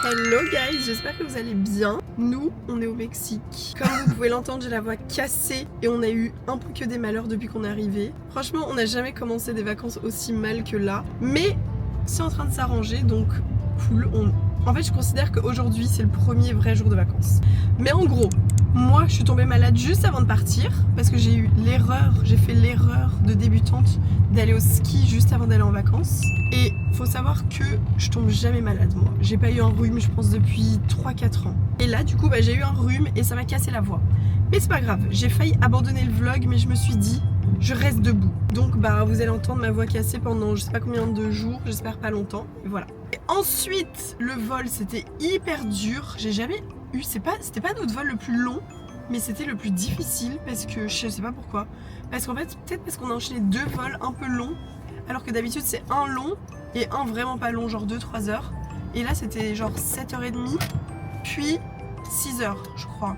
Hello guys, j'espère que vous allez bien. Nous, on est au Mexique. Comme vous pouvez l'entendre, j'ai la voix cassée et on a eu un peu que des malheurs depuis qu'on est arrivé. Franchement, on n'a jamais commencé des vacances aussi mal que là. Mais c'est en train de s'arranger, donc cool. En fait, je considère qu'aujourd'hui, c'est le premier vrai jour de vacances. Mais en gros, moi, je suis tombée malade juste avant de partir parce que j'ai fait l'erreur de débutante d'aller au ski juste avant d'aller en vacances. Et faut savoir que je tombe jamais malade, moi. J'ai pas eu un rhume, je pense, depuis 3-4 ans. Et là, du coup, j'ai eu un rhume et ça m'a cassé la voix. Mais c'est pas grave, j'ai failli abandonner le vlog, mais je me suis dit, je reste debout. Donc, vous allez entendre ma voix cassée pendant je sais pas combien de jours, j'espère pas longtemps. Et voilà. Et ensuite, le vol, c'était hyper dur. J'ai jamais eu, c'était pas notre vol le plus long, mais c'était le plus difficile parce que je sais pas pourquoi. Parce qu'en fait, peut-être parce qu'on a enchaîné 2 vols un peu longs, alors que d'habitude c'est un long et un vraiment pas long, genre 2-3 heures. Et là, c'était genre 7h30, puis 6h, je crois.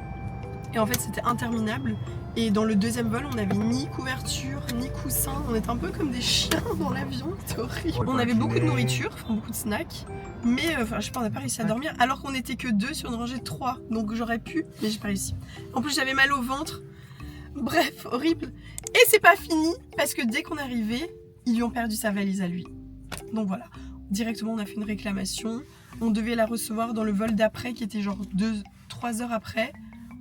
Et en fait, c'était interminable. Et dans le deuxième vol, on n'avait ni couverture, ni coussin. On était un peu comme des chiens dans l'avion, c'était horrible. On avait beaucoup de nourriture, enfin beaucoup de snacks. Mais je sais pas, on n'a pas réussi à dormir. Alors qu'on n'était que 2 sur une rangée de 3. Donc j'aurais pu, mais j'ai pas réussi. En plus, j'avais mal au ventre. Bref, horrible. Et c'est pas fini, parce que dès qu'on est arrivé, ils lui ont perdu sa valise à lui. Donc voilà, directement on a fait une réclamation. On devait la recevoir dans le vol d'après, qui était genre 2-3 heures après.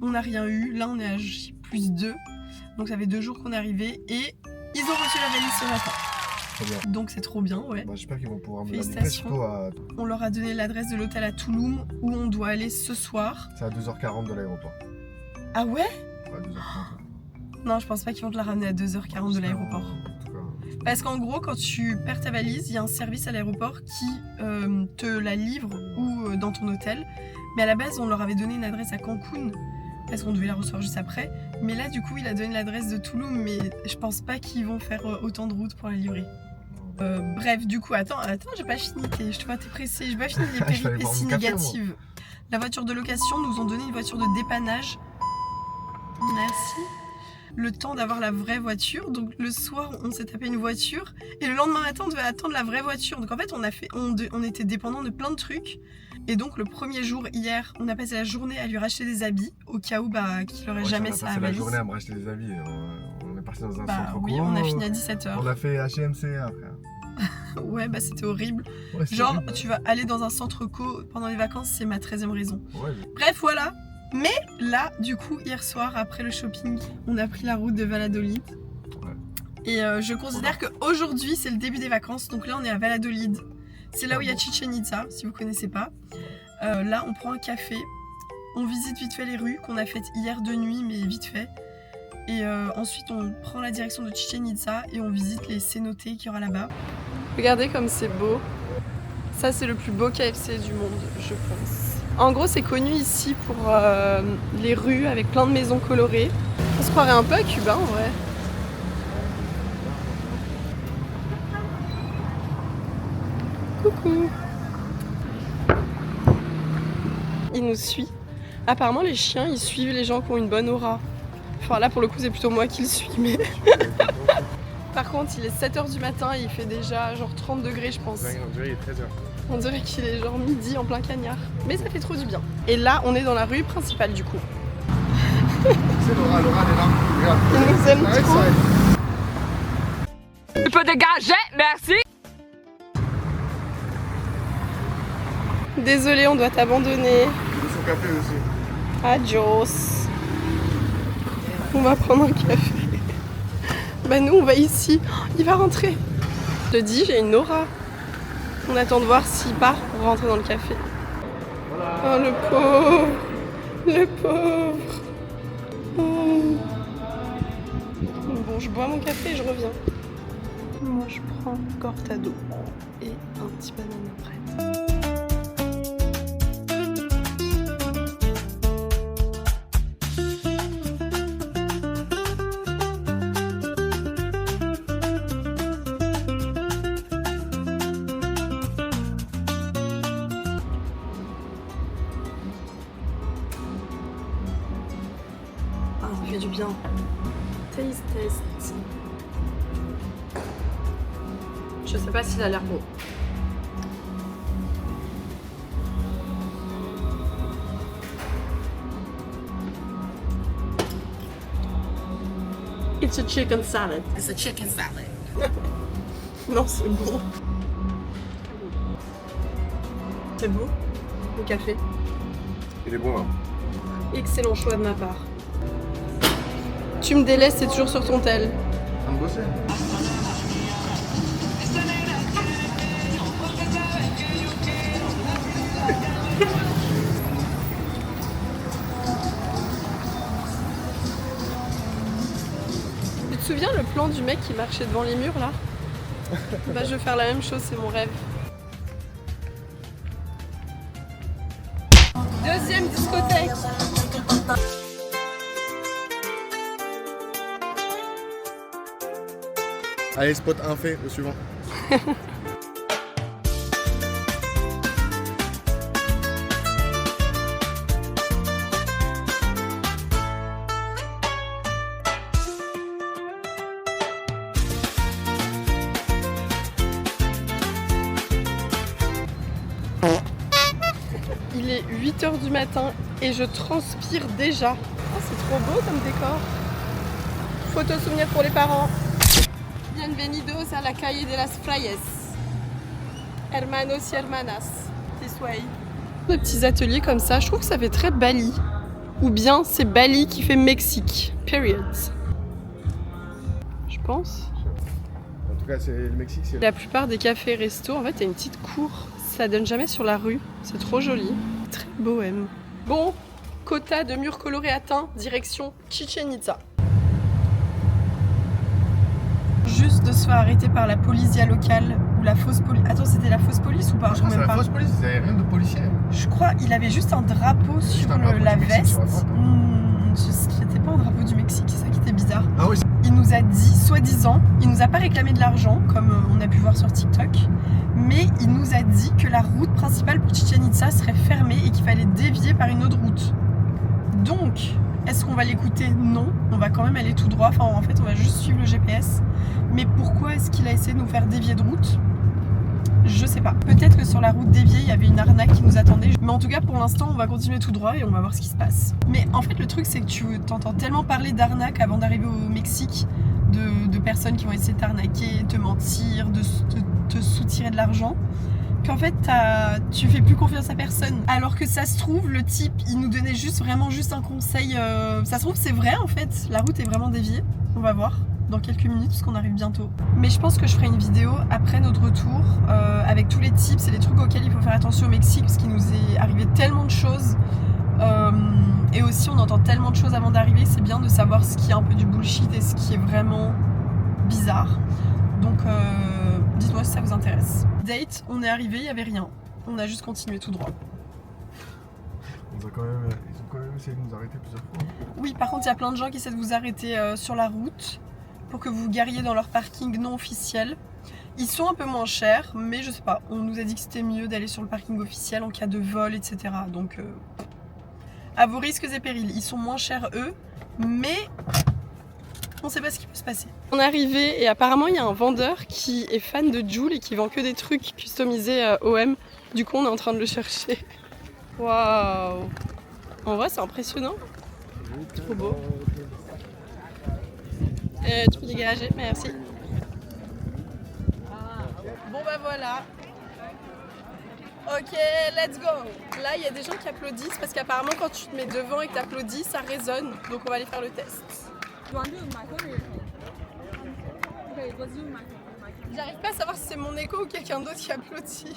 On n'a rien eu. Là, on est à J+2. Donc ça fait 2 jours qu'on est arrivé. Et ils ont reçu la valise ce matin. Très bien. Donc c'est trop bien, ouais. J'espère qu'ils vont pouvoir me la livrer. Félicitations. On leur a donné l'adresse de l'hôtel à Tulum où on doit aller ce soir. C'est à 2h40 de l'aéroport. Ah ouais? À 2h30. Non, je pense pas qu'ils vont te la ramener à 2h40 de l'aéroport. Parce qu'en gros, quand tu perds ta valise, il y a un service à l'aéroport qui te la livre ou dans ton hôtel. Mais à la base, on leur avait donné une adresse à Cancun parce qu'on devait la recevoir juste après. Mais là, du coup, il a donné l'adresse de Tulum, mais je pense pas qu'ils vont faire autant de route pour la livrer. Bref, du coup, attends, j'ai pas fini. Je te vois, t'es pressé. J'ai pas fini les péripéties négatives. La voiture de location nous ont donné une voiture de dépannage. Merci. Le temps d'avoir la vraie voiture. Donc le soir, on s'est tapé une voiture et le lendemain matin, on devait attendre la vraie voiture. Donc en fait, on était dépendant de plein de trucs. Et donc le premier jour, hier, on a passé la journée à lui racheter des habits au cas où qu'il aurait jamais sa valise. On a passé la journée à me racheter des habits. On est parti dans un centre oui, on a fini à 17h. On a fait HMC après. Ouais, c'était horrible. Ouais, genre, horrible. Tu vas aller dans un centre co pendant les vacances, c'est ma 13e raison. Ouais. Bref, voilà. Mais là, du coup, hier soir, après le shopping, on a pris la route de Valladolid. Ouais. Et je considère qu'aujourd'hui, c'est le début des vacances. Donc là, on est à Valladolid. C'est là où il y a Chichen Itza, si vous ne connaissez pas. Là, on prend un café. On visite vite fait les rues qu'on a faites hier de nuit, mais vite fait. Et ensuite, on prend la direction de Chichen Itza et on visite les cénotes qu'il y aura là-bas. Regardez comme c'est beau. Ça, c'est le plus beau KFC du monde, je pense. En gros, c'est connu ici pour les rues avec plein de maisons colorées. On se croirait un peu à Cuba, en vrai. Coucou. Il nous suit. Apparemment, les chiens, ils suivent les gens qui ont une bonne aura. Enfin, là, pour le coup, c'est plutôt moi qui le suis, mais... Par contre, il est 7h du matin et il fait déjà genre 30 degrés, je pense. Ouais, on dirait qu'il est 13h. On dirait qu'il est genre midi en plein cagnard. Mais ça fait trop du bien. Et là, on est dans la rue principale du coup. C'est Laura, elle est là. Regarde. Il nous aime trop. Tu peux dégager, merci. Désolé, on doit t'abandonner. Il veut son café aussi. Adios. On va prendre un café. Nous, on va ici. Il va rentrer. Je te dis, j'ai une aura. On attend de voir s'il part pour rentrer dans le café. Oh, le pauvre. Le pauvre. Oh. Bon, je bois mon café et je reviens. Moi, je prends cortado et un petit banane après. Ça fait du bien. Taste test. Je sais pas s'il a l'air bon. It's a chicken salad. It's a chicken salad. Non, c'est bon. C'est beau, le café. Il est bon, hein. Excellent choix de ma part. Tu me délaisses, c'est toujours sur ton tel. On me bosser. Tu te souviens le plan du mec qui marchait devant les murs là? Bah je vais faire la même chose, c'est mon rêve. Deuxième discothèque. Allez, spot 1 fait, au suivant. Il est 8h du matin et je transpire déjà. Oh, c'est trop beau comme décor. Photo souvenir pour les parents. Bienvenidos a la calle de las Frailes. Hermanos y hermanas. This way. Des petits ateliers comme ça, je trouve que ça fait très Bali. Ou bien c'est Bali qui fait Mexique. Period. Je pense. En tout cas, c'est le Mexique, c'est... La plupart des cafés restos, en fait, il y a une petite cour. Ça donne jamais sur la rue. C'est trop joli. Très bohème. Bon, quota de murs colorés atteint, direction Chichen Itza. Juste de se faire arrêter par la police locale ou la fausse police. Attends, c'était la fausse police ou pas? Je crois que c'est la fausse police, ils avaient rien de policier. Je crois il avait juste un drapeau sur un drapeau la du Mexique veste. sur la droite. C'était pas un drapeau du Mexique, c'est ça qui était bizarre. Ah oui. Il nous a dit, soi-disant, il nous a pas réclamé de l'argent, comme on a pu voir sur TikTok, mais il nous a dit que la route principale pour Chichen Itza serait fermée et qu'il fallait dévier par une autre route. Donc, est-ce qu'on va l'écouter? Non, on va quand même aller tout droit, enfin en fait on va juste suivre le GPS. Mais pourquoi est-ce qu'il a essayé de nous faire dévier de route? Je sais pas. Peut-être que sur la route déviée, il y avait une arnaque qui nous attendait. Mais en tout cas, pour l'instant, on va continuer tout droit et on va voir ce qui se passe. Mais en fait, le truc, c'est que tu t'entends tellement parler d'arnaque avant d'arriver au Mexique, de personnes qui vont essayer de t'arnaquer, te mentir, de te soutirer de l'argent, qu'en fait, tu fais plus confiance à personne. Alors que ça se trouve, le type, il nous donnait vraiment juste un conseil. Ça se trouve, c'est vrai, en fait. La route est vraiment déviée. On va voir dans quelques minutes parce qu'on arrive bientôt. Mais je pense que je ferai une vidéo après notre retour avec tous les tips et les trucs auxquels il faut faire attention au Mexique parce qu'il nous est arrivé tellement de choses et aussi on entend tellement de choses avant d'arriver, c'est bien de savoir ce qui est un peu du bullshit et ce qui est vraiment bizarre. Donc dites-moi si ça vous intéresse. Date, on est arrivé, il n'y avait rien. On a juste continué tout droit. Ils ont quand même essayé de nous arrêter plusieurs fois. Oui, par contre, il y a plein de gens qui essaient de vous arrêter sur la route pour que vous gariez dans leur parking non officiel. Ils sont un peu moins chers, mais je sais pas, on nous a dit que c'était mieux d'aller sur le parking officiel en cas de vol, etc. Donc, à vos risques et périls. Ils sont moins chers eux, mais on sait pas ce qui peut se passer. On est arrivé et apparemment il y a un vendeur qui est fan de Joule et qui vend que des trucs customisés OM. Du coup, on est en train de le chercher. Waouh! En vrai, c'est impressionnant. Trop beau. Tu peux dégager, merci. Bon bah voilà. Ok, let's go. Là, il y a des gens qui applaudissent parce qu'apparemment, quand tu te mets devant et que tu applaudis, ça résonne. Donc, on va aller faire le test. J'arrive pas à savoir si c'est mon écho ou quelqu'un d'autre qui applaudit.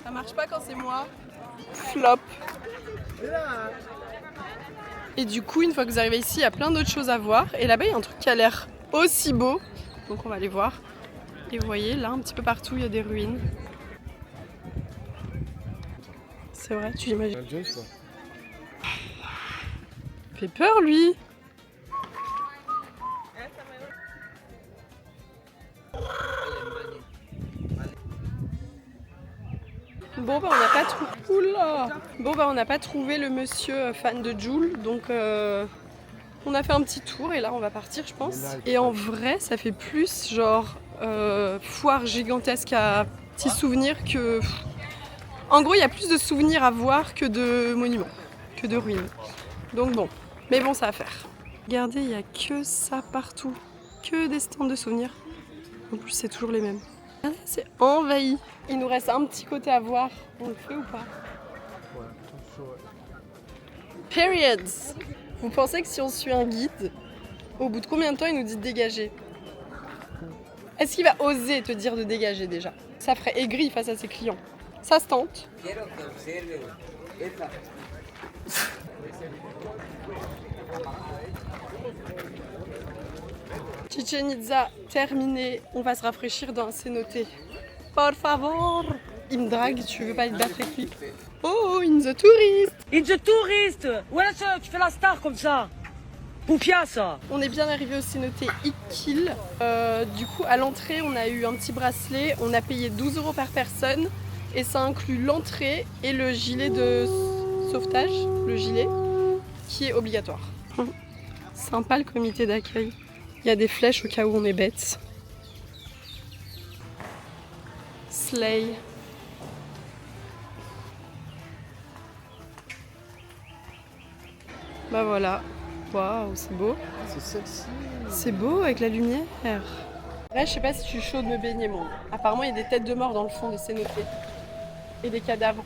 Ça marche pas quand c'est moi. Flop. Et du coup, une fois que vous arrivez ici, il y a plein d'autres choses à voir. Et là-bas, il y a un truc qui a l'air aussi beau. Donc on va aller voir. Et vous voyez, là, un petit peu partout, il y a des ruines. C'est vrai, tu imagines. Il fait peur, lui. Bon bah on n'a pas trouvé le monsieur fan de Joule, donc on a fait un petit tour et là on va partir je pense. Et en vrai ça fait plus genre foire gigantesque à petits souvenirs que... En gros il y a plus de souvenirs à voir que de monuments, que de ruines. Donc bon, Mais bon, ça va faire. Regardez, il n'y a que ça partout. Que des stands de souvenirs. En plus, c'est toujours les mêmes. Regardez, c'est envahi. Il nous reste un petit côté à voir. On le fait ou pas? Ouais, chaud, ouais. Periods. Vous pensez que si on suit un guide, au bout de combien de temps il nous dit de dégager? Est-ce qu'il va oser te dire de dégager déjà? Ça ferait aigri face à ses clients. Ça se tente. Chichen Itza terminé. On va se rafraîchir dans un cénote. Por favor. Il me drague, tu veux pas être battre avec lui? Oh, in the tourist. In the tourist. Ouais, ça, tu fais la star comme ça. Poupia, ça. On est bien arrivé au cénote Iqil. Du coup, à l'entrée, on a eu un petit bracelet. On a payé 12 € par personne. Et ça inclut l'entrée et le gilet de sauvetage, le gilet, qui est obligatoire. Sympa le comité d'accueil. Il y a des flèches au cas où on est bête. Slay. Bah voilà. Waouh, c'est beau. C'est sexy. C'est beau avec la lumière. Après, je sais pas si je suis chaud de me baigner, moi. Apparemment, il y a des têtes de mort dans le fond des cénotes. Et des cadavres.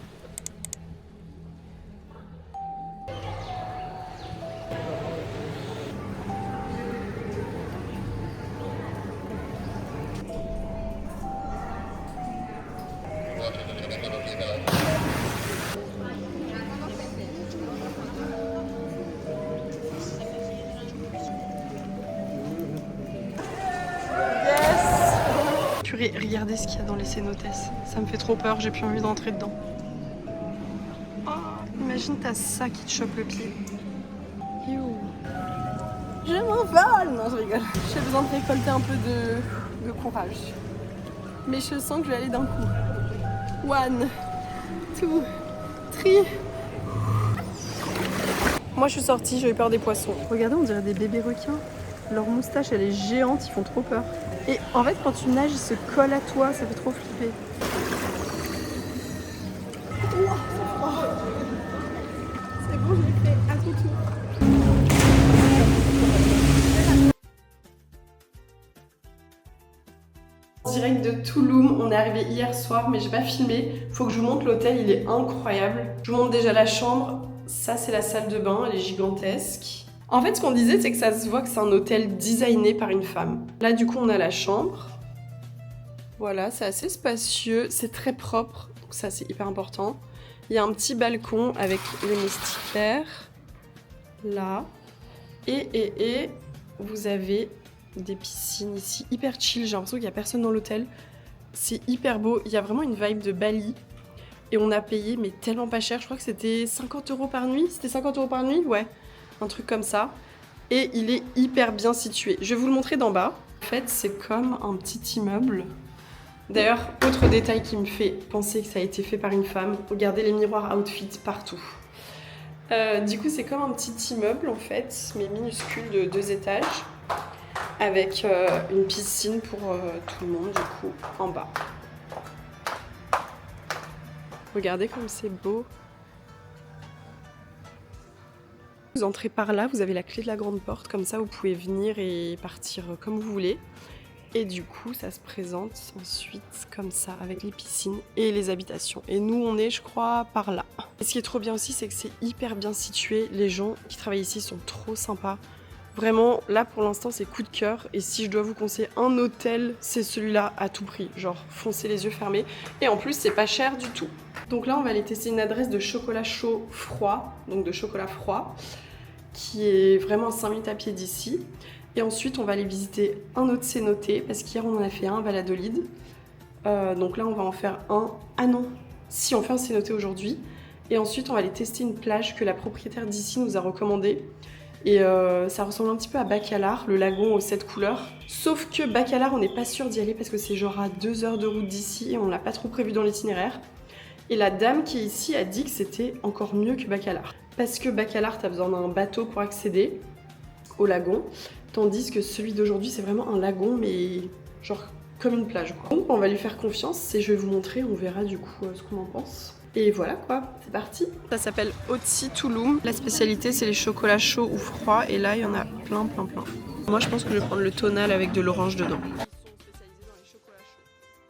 Purée, regardez ce qu'il y a dans les cénotes. Ça me fait trop peur, j'ai plus envie d'entrer dedans. Oh, imagine t'as ça qui te chope le pied. You. Je m'envole. Non, je rigole. J'ai besoin de récolter un peu de courage. Mais je sens que je vais aller d'un coup. 1, 2, 3. Moi je suis sortie, j'ai eu peur des poissons. Regardez, on dirait des bébés requins. Leur moustache elle est géante, ils font trop peur. Et en fait quand tu nages, ils se collent à toi, ça fait trop flipper. C'est bon, je l'ai fait à tout tour. Direct de Tulum, on est arrivé hier soir mais j'ai pas filmé. Faut que je vous montre l'hôtel, il est incroyable. Je vous montre déjà la chambre. Ça c'est la salle de bain, elle est gigantesque. En fait ce qu'on disait c'est que ça se voit que c'est un hôtel designé par une femme. Là du coup on a la chambre. Voilà, c'est assez spacieux, c'est très propre, donc ça c'est hyper important. Il y a un petit balcon avec les moustiquaires. Là. Et vous avez des piscines ici, hyper chill, j'ai l'impression qu'il n'y a personne dans l'hôtel. C'est hyper beau, il y a vraiment une vibe de Bali. Et on a payé, mais tellement pas cher, je crois que c'était 50 € par nuit. C'était 50 € par nuit? Ouais, un truc comme ça. Et il est hyper bien situé. Je vais vous le montrer d'en bas. En fait, c'est comme un petit immeuble. D'ailleurs, autre détail qui me fait penser que ça a été fait par une femme. Regardez les miroirs outfit partout. Du coup, c'est comme un petit immeuble, en fait, mais minuscule de 2 étages. Avec une piscine pour tout le monde, du coup, en bas. Regardez comme c'est beau. Vous entrez par là, vous avez la clé de la grande porte, comme ça vous pouvez venir et partir comme vous voulez. Et du coup, ça se présente ensuite comme ça, avec les piscines et les habitations. Et nous, on est, je crois, par là. Et ce qui est trop bien aussi, c'est que c'est hyper bien situé. Les gens qui travaillent ici sont trop sympas. Vraiment, là pour l'instant c'est coup de cœur et si je dois vous conseiller un hôtel, c'est celui-là à tout prix. Genre foncez les yeux fermés et en plus c'est pas cher du tout. Donc là on va aller tester une adresse de chocolat chaud froid, donc de chocolat froid, qui est vraiment à 5 minutes à pied d'ici. Et ensuite on va aller visiter un autre cénote parce qu'hier on en a fait un à Valladolid. Donc là on va en faire un... Ah non, si on fait un cénote aujourd'hui. Et ensuite on va aller tester une plage que la propriétaire d'ici nous a recommandée. Et ça ressemble un petit peu à Bacalar, le lagon aux 7 couleurs. Sauf que Bacalar, on n'est pas sûr d'y aller parce que c'est genre à 2 heures de route d'ici et on l'a pas trop prévu dans l'itinéraire. Et la dame qui est ici a dit que c'était encore mieux que Bacalar. Parce que Bacalar, t'as besoin d'un bateau pour accéder au lagon. Tandis que celui d'aujourd'hui, c'est vraiment un lagon, mais genre comme une plage, quoi. Donc on va lui faire confiance et je vais vous montrer, on verra du coup ce qu'on en pense. Et voilà quoi, c'est parti. Ça s'appelle Otzi Tulum. La spécialité c'est les chocolats chauds ou froids et là il y en a plein. Moi je pense que je vais prendre le tonal avec de l'orange dedans. Ils sont spécialisés dans les chocolats chauds et froids.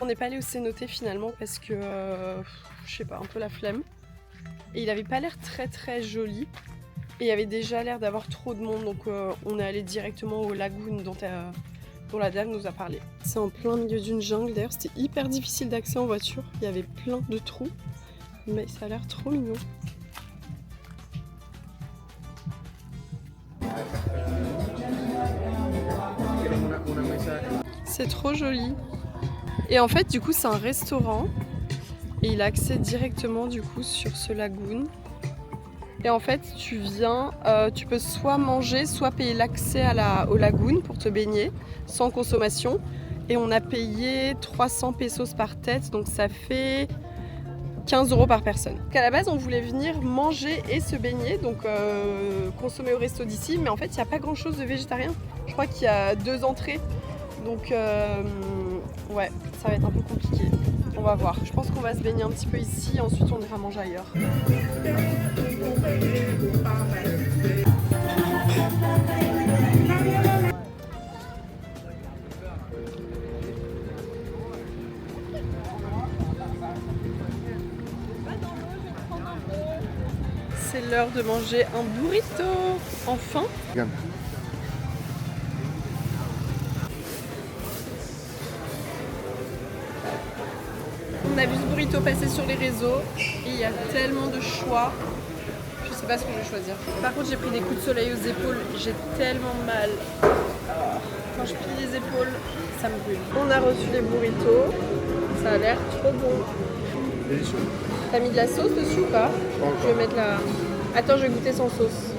On n'est pas allé au cénoté finalement parce que je sais pas, un peu la flemme. Et il avait pas l'air très joli. Et il y avait déjà l'air d'avoir trop de monde, donc on est allé directement au lagoon dont la dame nous a parlé. C'est en plein milieu d'une jungle, d'ailleurs c'était hyper difficile d'accès en voiture. Il y avait plein de trous, mais ça a l'air trop mignon. C'est trop joli. Et en fait du coup c'est un restaurant et il a accès directement du coup sur ce lagoon. Et en fait tu viens, tu peux soit manger, soit payer l'accès au lagoon pour te baigner sans consommation. Et on a payé 300 pesos par tête, donc ça fait 15 € par personne. Donc à la base on voulait venir manger et se baigner, donc consommer au resto d'ici, mais en fait il n'y a pas grand chose de végétarien. Je crois qu'il y a 2 entrées, donc ouais, ça va être un peu compliqué. On va voir. Je pense qu'on va se baigner un petit peu ici, ensuite on ira manger ailleurs. C'est l'heure de manger un burrito. Enfin. Regarde. On a vu ce burrito passer sur les réseaux et il y a tellement de choix. Je sais pas ce que je vais choisir. Par contre j'ai pris des coups de soleil aux épaules, j'ai tellement mal. Quand je plie les épaules, ça me brûle. On a reçu les burritos, ça a l'air trop bon. Délicieux. T'as mis de la sauce dessus ou pas? Je vais mettre la... Attends, je vais goûter sans sauce.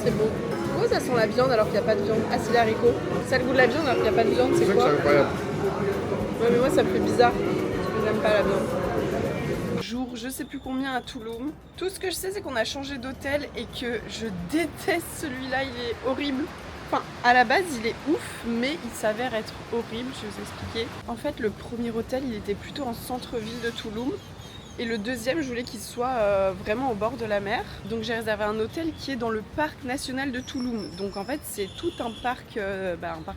C'est bon. Pourquoi ça sent la viande alors qu'il n'y a pas de viande? Ah, c'est les haricots. Ça a le goût de la viande alors qu'il n'y a pas de viande, c'est C'est quoi? c'est incroyable. Ouais, mais moi ça me fait bizarre. Parce que j'aime pas la viande. Jour je sais plus combien à Tulum. Tout ce que je sais c'est qu'on a changé d'hôtel et que je déteste celui-là, il est horrible. Enfin, à la base il est ouf, mais il s'avère être horrible, je vais vous expliquer. En fait le premier hôtel il était plutôt en centre-ville de Tulum. Et le deuxième, je voulais qu'il soit vraiment au bord de la mer. Donc j'ai réservé un hôtel qui est dans le parc national de Tulum. Donc en fait c'est tout un parc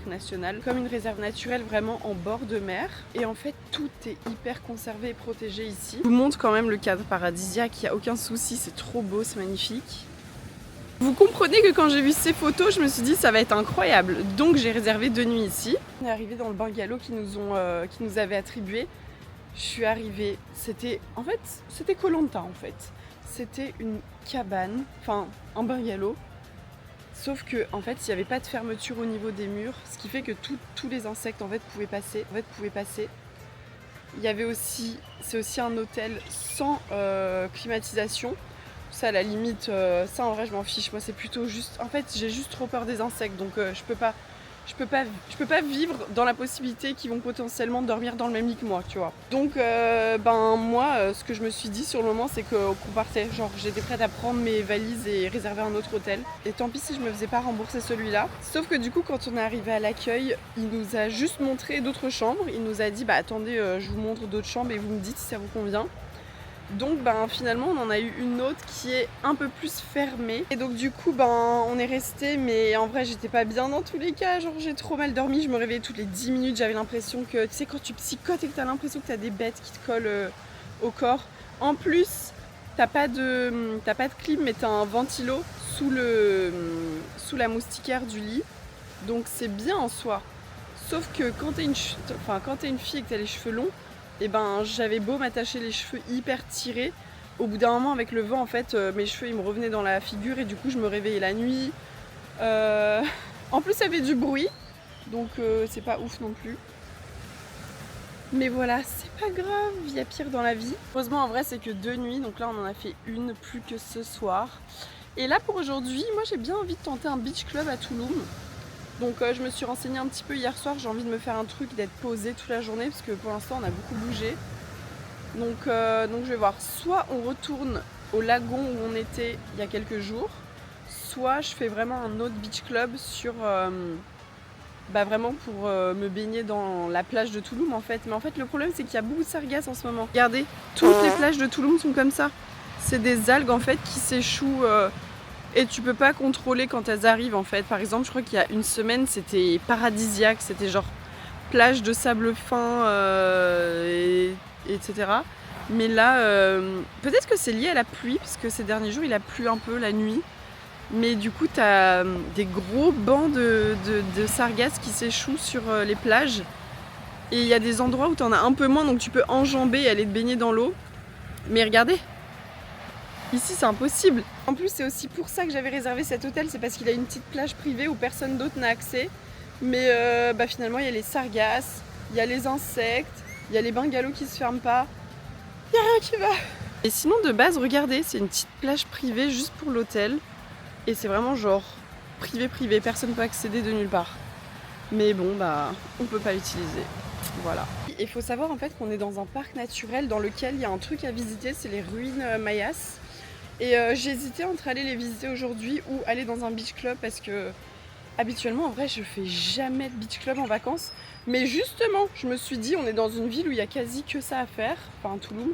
national, comme une réserve naturelle vraiment en bord de mer. Et en fait tout est hyper conservé et protégé ici. Je vous montre quand même le cadre paradisiaque, il n'y a aucun souci, c'est trop beau, c'est magnifique. Vous comprenez que quand j'ai vu ces photos, je me suis dit ça va être incroyable. Donc j'ai réservé 2 nuits ici. On est arrivé dans le bungalow qui nous avait attribué. Je suis arrivée, c'était Koh-Lanta en fait. C'était une cabane, enfin un bungalow. Sauf que en fait, il n'y avait pas de fermeture au niveau des murs, ce qui fait que tous les insectes en fait pouvaient passer. Il y avait aussi, c'est aussi un hôtel sans climatisation. Ça à la limite, ça en vrai je m'en fiche. Moi c'est plutôt juste, en fait j'ai juste trop peur des insectes, donc je peux pas vivre dans la possibilité qu'ils vont potentiellement dormir dans le même lit que moi, tu vois. Donc moi ce que je me suis dit sur le moment c'est qu'on partait, genre j'étais prête à prendre mes valises et réserver un autre hôtel. Et tant pis si je me faisais pas rembourser celui-là. Sauf que du coup quand on est arrivé à l'accueil, il nous a juste montré d'autres chambres. Il nous a dit bah attendez je vous montre d'autres chambres et vous me dites si ça vous convient. Donc finalement on en a eu une autre qui est un peu plus fermée. Et donc du coup on est resté, mais en vrai j'étais pas bien dans tous les cas. Genre j'ai trop mal dormi, je me réveillais toutes les 10 minutes. J'avais l'impression que, tu sais quand tu psychotes et que t'as l'impression que t'as des bêtes qui te collent au corps. En plus t'as pas de clim, mais t'as un ventilo sous la moustiquaire du lit. Donc c'est bien en soi. Sauf que quand t'es une fille et que t'as les cheveux longs, et j'avais beau m'attacher les cheveux hyper tirés, au bout d'un moment avec le vent en fait mes cheveux ils me revenaient dans la figure et du coup je me réveillais la nuit. En plus ça avait du bruit, donc c'est pas ouf non plus. Mais voilà, c'est pas grave, il y a pire dans la vie. Heureusement en vrai c'est que 2 nuits, donc là on en a fait une plus que ce soir. Et là pour aujourd'hui, moi j'ai bien envie de tenter un beach club à Tulum. Donc je me suis renseignée un petit peu hier soir, j'ai envie de me faire un truc, d'être posée toute la journée parce que pour l'instant on a beaucoup bougé. Donc je vais voir, soit on retourne au lagon où on était il y a quelques jours, soit je fais vraiment un autre beach club sur vraiment pour me baigner dans la plage de Touloum en fait. Mais en fait le problème c'est qu'il y a beaucoup de sargasses en ce moment. Regardez, toutes les plages de Touloum sont comme ça. C'est des algues en fait qui s'échouent et tu peux pas contrôler quand elles arrivent en fait. Par exemple je crois qu'il y a une semaine c'était paradisiaque, c'était genre plage de sable fin etc. Mais là peut-être que c'est lié à la pluie parce que ces derniers jours il a plu un peu la nuit. Mais du coup t'as des gros bancs de sargasses qui s'échouent sur les plages. Et il y a des endroits où t'en as un peu moins donc tu peux enjamber et aller te baigner dans l'eau. Mais regardez, ici c'est impossible. En plus c'est aussi pour ça que j'avais réservé cet hôtel, c'est parce qu'il a une petite plage privée où personne d'autre n'a accès. Mais finalement il y a les sargasses, il y a les insectes, il y a les bungalows qui se ferment pas. Il n'y a rien qui va. Et sinon de base regardez, c'est une petite plage privée juste pour l'hôtel. Et c'est vraiment genre privé, personne ne peut accéder de nulle part. Mais bon on peut pas l'utiliser. Voilà. Il faut savoir en fait qu'on est dans un parc naturel dans lequel il y a un truc à visiter, c'est les ruines mayas. Et j'ai hésité entre aller les visiter aujourd'hui ou aller dans un beach club parce que habituellement en vrai je fais jamais de beach club en vacances. Mais justement je me suis dit on est dans une ville où il y a quasi que ça à faire, enfin Touloum.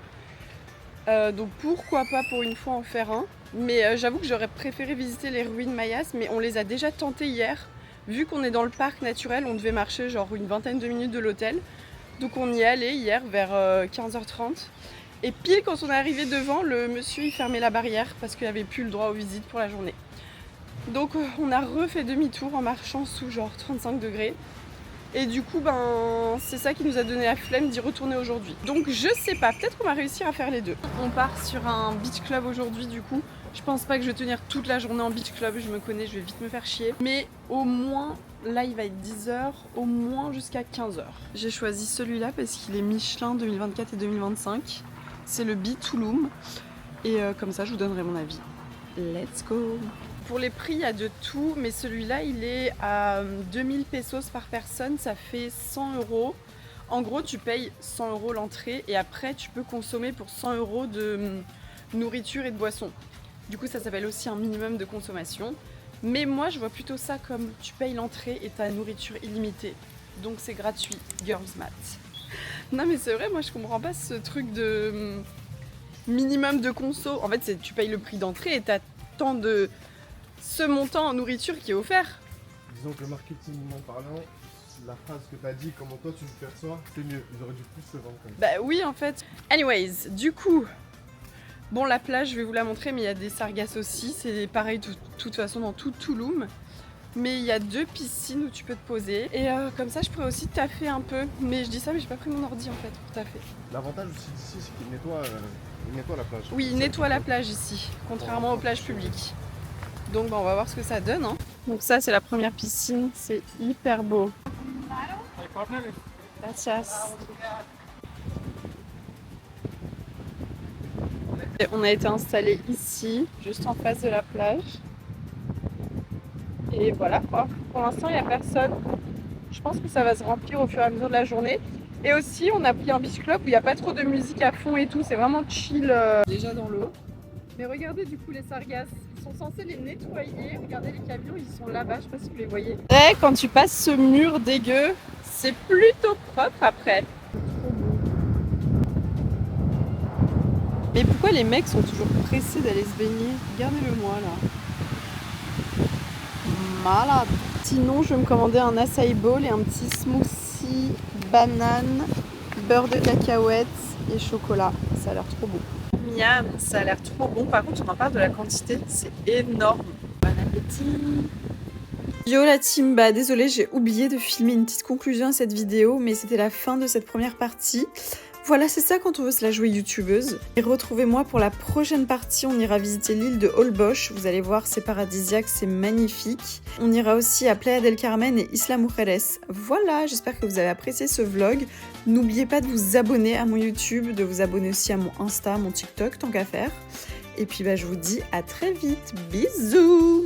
Donc pourquoi pas pour une fois en faire un. Mais j'avoue que j'aurais préféré visiter les ruines mayas, mais on les a déjà tentées hier. Vu qu'on est dans le parc naturel, on devait marcher genre une vingtaine de minutes de l'hôtel. Donc on y est allé hier vers 15h30. Et pile quand on est arrivé devant, le monsieur il fermait la barrière parce qu'il n'avait plus le droit aux visites pour la journée. Donc on a refait demi-tour en marchant sous genre 35 degrés. Et du coup c'est ça qui nous a donné la flemme d'y retourner aujourd'hui. Donc je sais pas, peut-être qu'on va réussir à faire les deux. On part sur un beach club aujourd'hui du coup. Je pense pas que je vais tenir toute la journée en beach club, je me connais, je vais vite me faire chier. Mais au moins, là il va être 10h, au moins jusqu'à 15h. J'ai choisi celui-là parce qu'il est Michelin 2024 et 2025. C'est le Be Touloum. Et comme ça je vous donnerai mon avis. Let's go! Pour les prix, il y a de tout, mais celui-là, il est à 2000 pesos par personne, ça fait 100 €. En gros, tu payes 100 € l'entrée et après, tu peux consommer pour 100 € de nourriture et de boissons. Du coup, ça s'appelle aussi un minimum de consommation. Mais moi, je vois plutôt ça comme tu payes l'entrée et ta nourriture illimitée. Donc, c'est gratuit. Girls Math. Non, mais c'est vrai, moi, je comprends pas ce truc de minimum de conso. En fait, tu payes le prix d'entrée et t'as tant de ce montant en nourriture qui est offert. Disons que marketingment parlant, la phrase que t'as dit, comment toi tu le perçois, c'est mieux. Ils auraient dû plus se vendre comme ça. Bah oui en fait. Anyways, du coup, bon la plage je vais vous la montrer mais il y a des sargasses aussi. C'est pareil de toute façon dans tout Touloum. Mais il y a 2 piscines où tu peux te poser. Et comme ça je pourrais aussi taffer un peu. Mais je dis ça mais j'ai pas pris mon ordi en fait pour taffer. L'avantage aussi d'ici c'est qu'il nettoie la plage. Oui, il nettoie la plage ici, contrairement aux plages publiques. Donc on va voir ce que ça donne. Donc ça c'est la première piscine, c'est hyper beau. Gracias. Et on a été installé ici, juste en face de la plage. Et voilà quoi. Pour l'instant il n'y a personne. Je pense que ça va se remplir au fur et à mesure de la journée. Et aussi on a pris un beach club où il n'y a pas trop de musique à fond et tout, c'est vraiment chill déjà dans l'eau. Mais regardez du coup les sargasses, ils sont censés les nettoyer. Regardez les camions, ils sont là-bas, je sais pas si vous les voyez. Et quand tu passes ce mur dégueu, c'est plutôt propre après. Mais pourquoi les mecs sont toujours pressés d'aller se baigner? Regardez-le moi là. Malade. Sinon je vais me commander un acai bowl et un petit smoothie banane, beurre de cacahuètes et chocolat. Ça a l'air trop bon. Miam, ça a l'air trop bon. Par contre, on en parle de la quantité, c'est énorme. Bon appétit. Yo la team, désolée, j'ai oublié de filmer une petite conclusion à cette vidéo, mais c'était la fin de cette première partie. Voilà, c'est ça quand on veut se la jouer youtubeuse. Et retrouvez-moi pour la prochaine partie, on ira visiter l'île de Holbox. Vous allez voir, c'est paradisiaque, c'est magnifique. On ira aussi à Playa del Carmen et Isla Mujeres. Voilà, j'espère que vous avez apprécié ce vlog. N'oubliez pas de vous abonner à mon YouTube, de vous abonner aussi à mon Insta, à mon TikTok, tant qu'à faire. Et puis je vous dis à très vite. Bisous.